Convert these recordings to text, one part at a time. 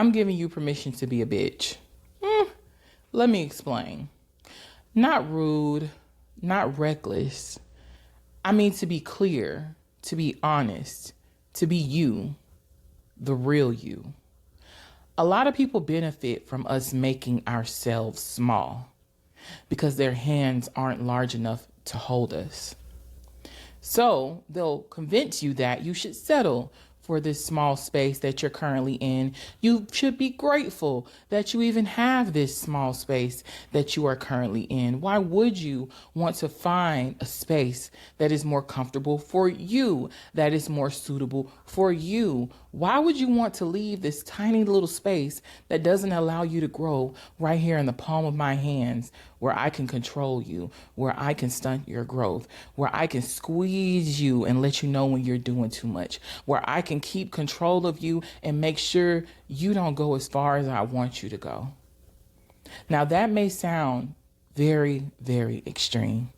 I'm giving you permission to be a bitch. Let me explain. Not rude, not reckless. I mean to be clear, to be honest, to be you, the real you. A lot of people benefit from us making ourselves small because their hands aren't large enough to hold us. So they'll convince you that you should settle for this small space that you're currently in. You should be grateful that you even have this small space that you are currently in. Why would you want to find a space that is more comfortable for you, that is more suitable for you? Why would you want to leave this tiny little space that doesn't allow you to grow right here in the palm of my hands, where I can control you, where I can stunt your growth, where I can squeeze you and let you know when you're doing too much, where I can keep control of you and make sure you don't go as far as I want you to go? Now that may sound very, very extreme,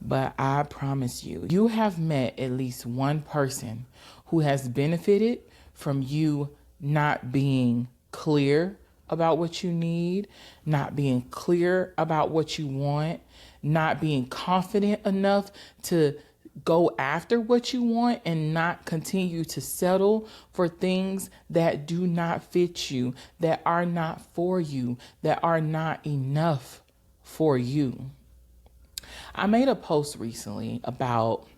but I promise you, you have met at least one person who has benefited from you not being clear about what you need, not being clear about what you want, not being confident enough to go after what you want, and not continue to settle for things that do not fit you, that are not for you, that are not enough for you. I made a post recently about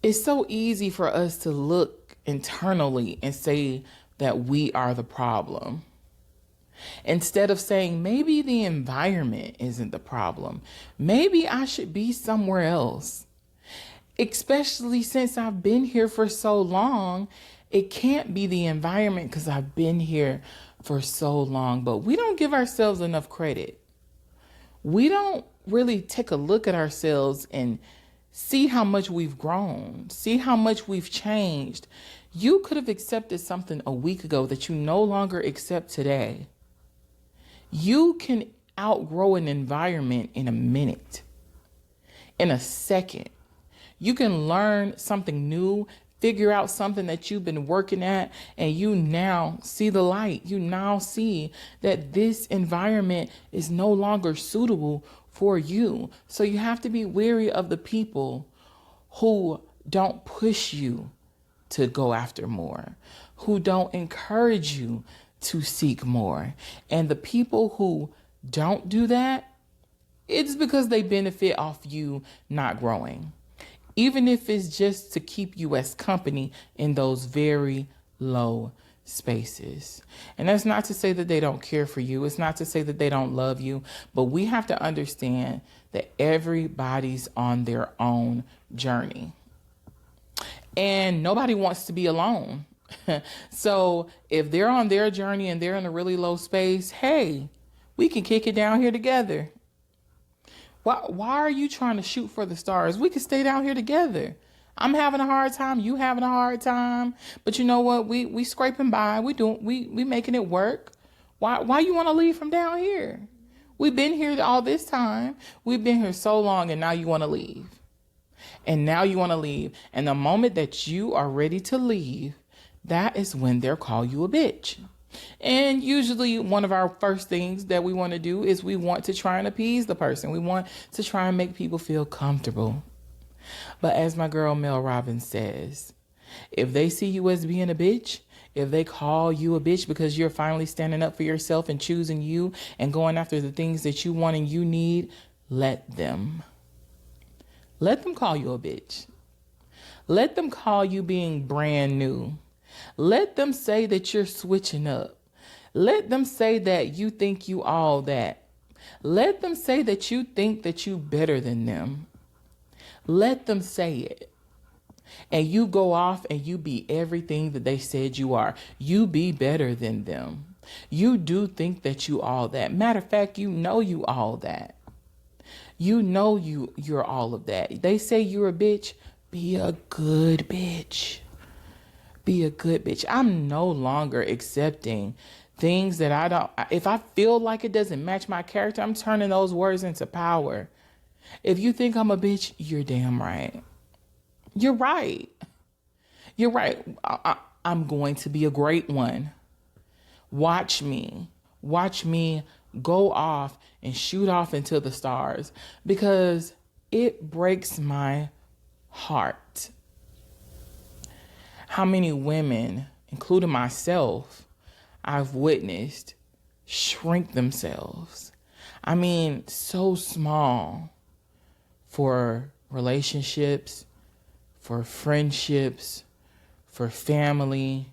it's so easy for us to look internally and say that we are the problem, instead of saying maybe the environment isn't the problem. Maybe I should be somewhere else. Especially since I've been here for so long, it can't be the environment because I've been here for so long. But we don't give ourselves enough credit. We don't really take a look at ourselves and see how much we've grown, see how much we've changed. You could have accepted something a week ago that you no longer accept today. You can outgrow an environment in a minute, in a second. You can learn something new, figure out something that you've been working at, and you now see the light. You now see that this environment is no longer suitable for you. So you have to be wary of the people who don't push you to go after more, who don't encourage you to seek more. And the people who don't do that, it's because they benefit off you not growing, even if it's just to keep you as company in those very low spaces. And that's not to say that they don't care for you. It's not to say that they don't love you, but we have to understand that everybody's on their own journey. And nobody wants to be alone. So if they're on their journey and they're in a really low space, hey, we can kick it down here together. Why are you trying to shoot for the stars? We can stay down here together. I'm having a hard time. You having a hard time. But you know what? We scraping by. We making it work. Why you want to leave from down here? We've been here all this time. We've been here so long, and now you want to leave. And now you want to leave. And the moment that you are ready to leave, that is when they'll call you a bitch. And usually one of our first things that we want to do is we want to try and appease the person. We want to try and make people feel comfortable. But as my girl Mel Robbins says, if they see you as being a bitch, if they call you a bitch because you're finally standing up for yourself and choosing you and going after the things that you want and you need, let them. Let them call you a bitch. Let them call you being brand new. Let them say that you're switching up. Let them say that you think you all that. Let them say that you think that you better than them. Let them say it. And you go off and you be everything that they said you are. You be better than them. You do think that you all that. Matter of fact, you know you all that. You know you're all of that. They say you're a bitch. Be a good bitch. Be a good bitch. I'm no longer accepting things that I don't. If I feel like it doesn't match my character, I'm turning those words into power. If you think I'm a bitch, you're damn right. You're right. You're right. I'm going to be a great one. Watch me. Watch me go off and shoot off into the stars, because it breaks my heart how many women, including myself, I've witnessed shrink themselves. I mean, so small for relationships, for friendships, for family,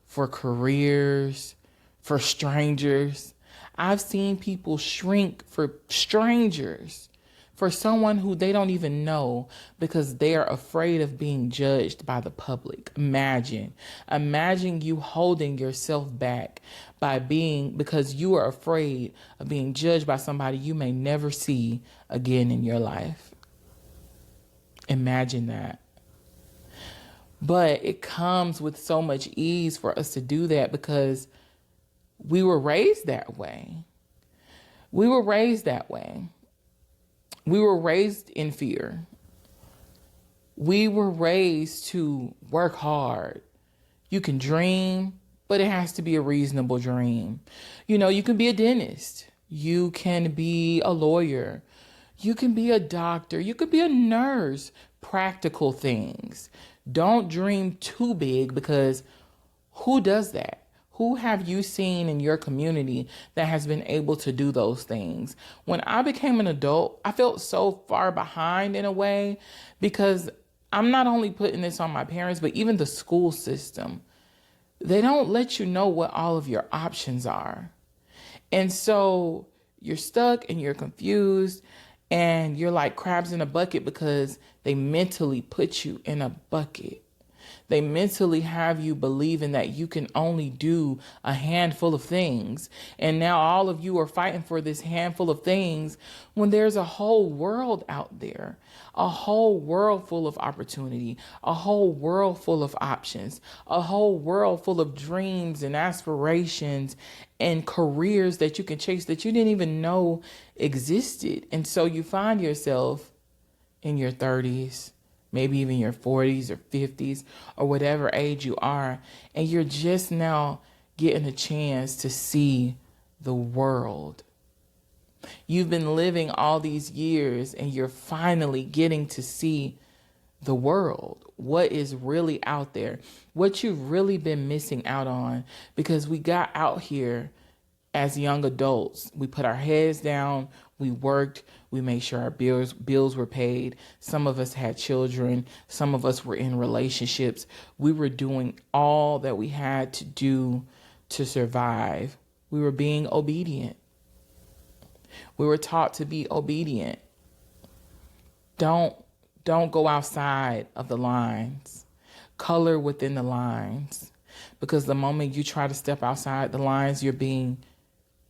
for careers, for strangers. I've seen people shrink for strangers, for someone who they don't even know, because they are afraid of being judged by the public. Imagine you holding yourself back because you are afraid of being judged by somebody you may never see again in your life. Imagine that. But it comes with so much ease for us to do that because we were raised that way. We were raised that way. We were raised in fear. We were raised to work hard. You can dream, but it has to be a reasonable dream. You know, you can be a dentist. You can be a lawyer. You can be a doctor. You could be a nurse. Practical things. Don't dream too big, because who does that? Who have you seen in your community that has been able to do those things? When I became an adult, I felt so far behind in a way, because I'm not only putting this on my parents, but even the school system. They don't let you know what all of your options are. And so you're stuck and you're confused and you're like crabs in a bucket, because they mentally put you in a bucket. They mentally have you believing that you can only do a handful of things. And now all of you are fighting for this handful of things when there's a whole world out there, a whole world full of opportunity, a whole world full of options, a whole world full of dreams and aspirations and careers that you can chase that you didn't even know existed. And so you find yourself in your 30s, maybe even your 40s or 50s or whatever age you are, and you're just now getting a chance to see the world. You've been living all these years and you're finally getting to see the world, what is really out there, what you've really been missing out on, because we got out here as young adults. We put our heads down, we worked, we made sure our bills were paid. Some of us had children, some of us were in relationships. We were doing all that we had to do to survive. We were being obedient. We were taught to be obedient. Don't go outside of the lines. Color within the lines. Because the moment you try to step outside the lines, you're being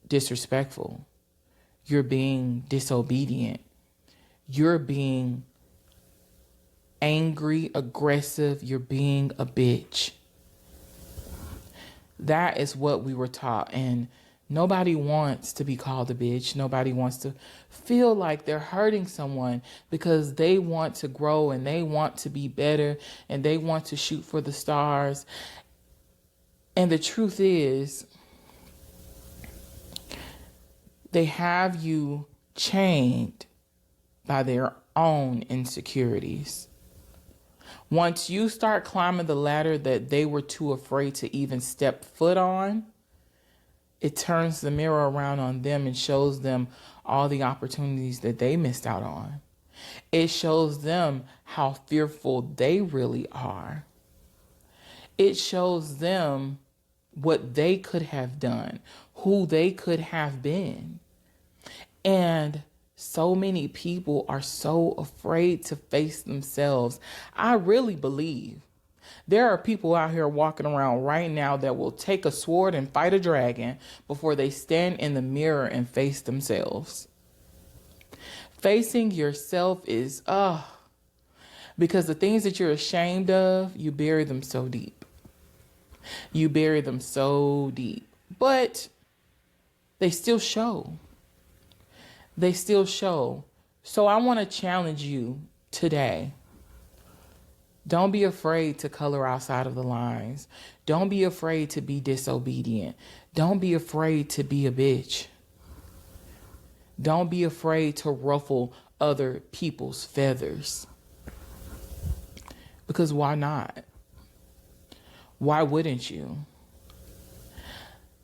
disrespectful. You're being disobedient. You're being angry, aggressive. You're being a bitch. That is what we were taught. And nobody wants to be called a bitch. Nobody wants to feel like they're hurting someone, because they want to grow and they want to be better and they want to shoot for the stars. And the truth is, they have you chained by their own insecurities. Once you start climbing the ladder that they were too afraid to even step foot on, it turns the mirror around on them and shows them all the opportunities that they missed out on. It shows them how fearful they really are. It shows them what they could have done, who they could have been. And so many people are so afraid to face themselves. I really believe there are people out here walking around right now that will take a sword and fight a dragon before they stand in the mirror and face themselves. Facing yourself is, because the things that you're ashamed of, you bury them so deep. You bury them so deep. But they still show. They still show. So I want to challenge you today. Don't be afraid to color outside of the lines. Don't be afraid to be disobedient. Don't be afraid to be a bitch. Don't be afraid to ruffle other people's feathers. Because why not? Why wouldn't you?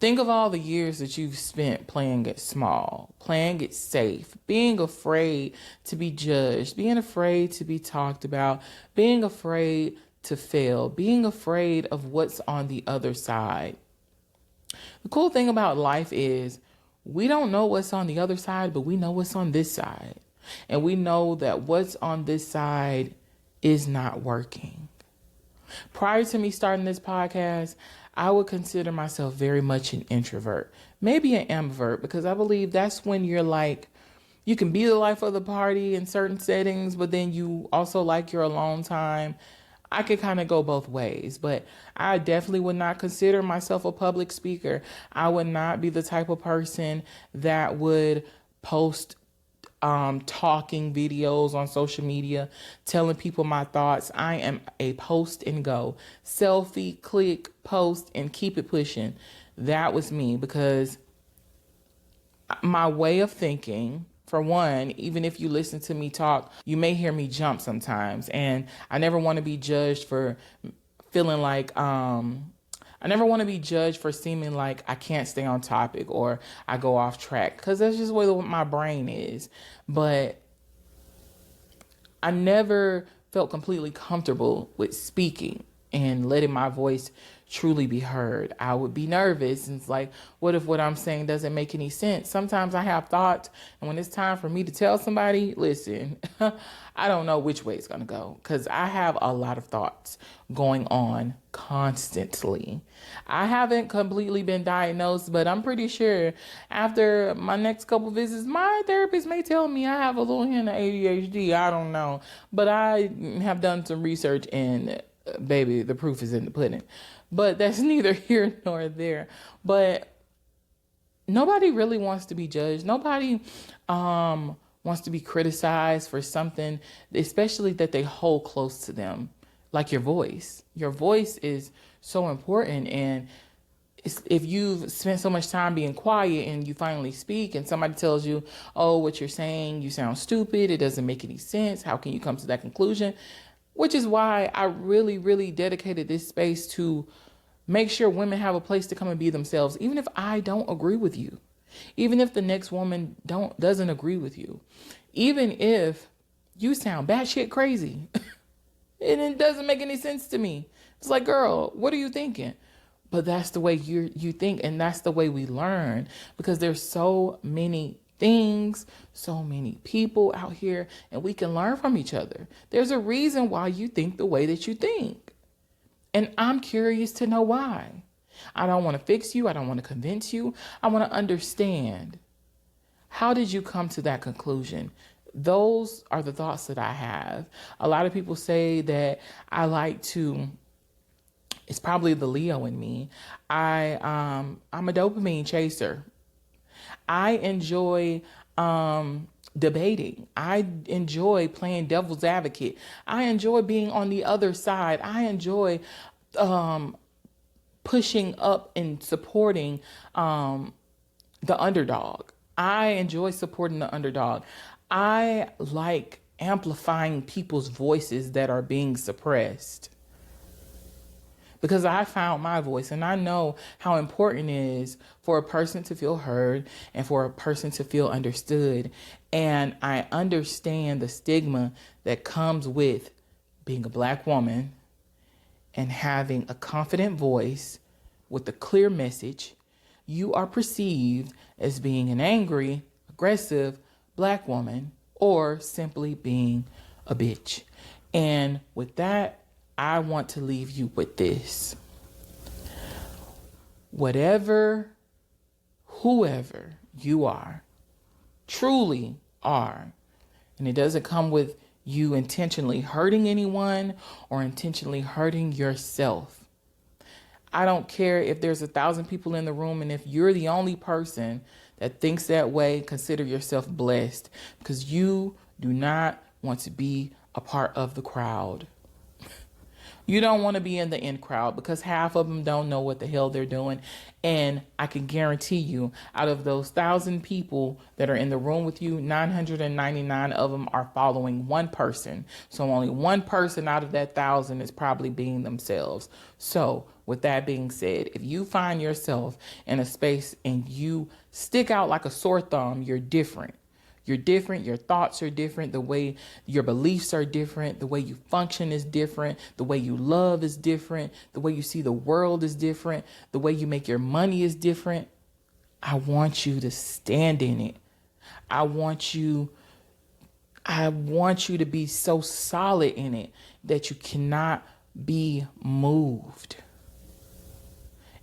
Think of all the years that you've spent playing it small, playing it safe, being afraid to be judged, being afraid to be talked about, being afraid to fail, being afraid of what's on the other side. The cool thing about life is we don't know what's on the other side, but we know what's on this side. And we know that what's on this side is not working. Prior to me starting this podcast, I would consider myself very much an introvert, maybe an ambivert, because I believe that's when you're like, you can be the life of the party in certain settings, but then you also like your alone time. I could kind of go both ways, but I definitely would not consider myself a public speaker. I would not be the type of person that would post talking videos on social media, telling people my thoughts. I am a post and go, selfie, click, post, and keep it pushing. That was me, because my way of thinking, for one, even if you listen to me talk, you may hear me jump sometimes. And I never want to be judged for feeling like, I never want to be judged for seeming like I can't stay on topic or I go off track, because that's just where my brain is. But I never felt completely comfortable with speaking and letting my voice truly be heard. I would be nervous. And it's like, what if what I'm saying doesn't make any sense? Sometimes I have thoughts, and when it's time for me to tell somebody, listen, I don't know which way it's going to go, because I have a lot of thoughts going on constantly. I haven't completely been diagnosed, but I'm pretty sure after my next couple visits, my therapist may tell me I have a little hint of ADHD. I don't know, but I have done some research, and baby, the proof is in the pudding. But that's neither here nor there. But nobody really wants to be judged. Nobody wants to be criticized for something, especially that they hold close to them, like your voice. Your voice is so important. And if you've spent so much time being quiet and you finally speak and somebody tells you, oh, what you're saying, you sound stupid, it doesn't make any sense, how can you come to that conclusion? Which is why I really, really dedicated this space to make sure women have a place to come and be themselves, even if I don't agree with you, even if the next woman doesn't agree with you, even if you sound batshit crazy and it doesn't make any sense to me. It's like, girl, what are you thinking? But that's the way you think, and that's the way we learn, because there's so many things, so many people out here, and we can learn from each other. There's a reason why you think the way that you think. And I'm curious to know why. I don't want to fix you. I don't want to convince you. I want to understand. How did you come to that conclusion? Those are the thoughts that I have. A lot of people say that I like to, it's probably the Leo in me. I'm a dopamine chaser. I enjoy debating. I enjoy playing devil's advocate. I enjoy being on the other side. I enjoy pushing up and supporting the underdog. I enjoy supporting the underdog. I like amplifying people's voices that are being suppressed, because I found my voice, and I know how important it is for a person to feel heard and for a person to feel understood. And I understand the stigma that comes with being a Black woman and having a confident voice with a clear message. You are perceived as being an angry, aggressive Black woman, or simply being a bitch. And with that, I want to leave you with this. Whoever you are, truly are, and it doesn't come with you intentionally hurting anyone or intentionally hurting yourself. I don't care if there's 1,000 people in the room, and if you're the only person that thinks that way, consider yourself blessed, because you do not want to be a part of the crowd. You don't want to be in the in crowd because half of them don't know what the hell they're doing. And I can guarantee you, out of those 1,000 people that are in the room with you, 999 of them are following one person. So only one person out of that 1,000 is probably being themselves. So with that being said, if you find yourself in a space and you stick out like a sore thumb, you're different. You're different. Your thoughts are different. The way your beliefs are different. The way you function is different. The way you love is different. The way you see the world is different. The way you make your money is different. I want you to stand in it. I want you to be so solid in it that you cannot be moved.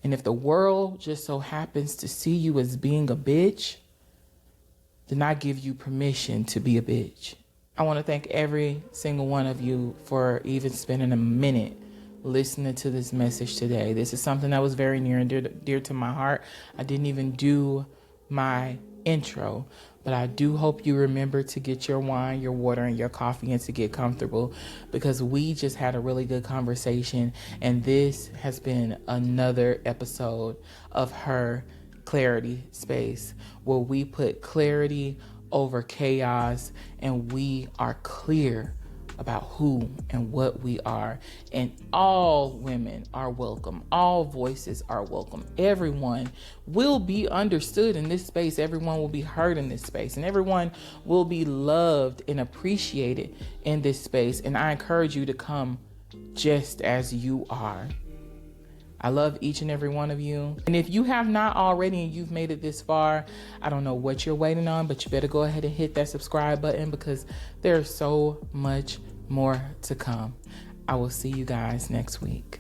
And if the world just so happens to see you as being a bitch, then I give you permission to be a bitch. I want to thank every single one of you for even spending a minute listening to this message today. This is something that was very near and dear to my heart. I didn't even do my intro, but I do hope you remember to get your wine, your water, and your coffee and to get comfortable, because we just had a really good conversation, and this has been another episode of Her Clarity Space, where we put clarity over chaos and we are clear about who and what we are. And all women are welcome. All voices are welcome. Everyone will be understood in this space. Everyone will be heard in this space, and everyone will be loved and appreciated in this space. And I encourage you to come just as you are. I love each and every one of you. And if you have not already and you've made it this far, I don't know what you're waiting on, but you better go ahead and hit that subscribe button, because there's so much more to come. I will see you guys next week.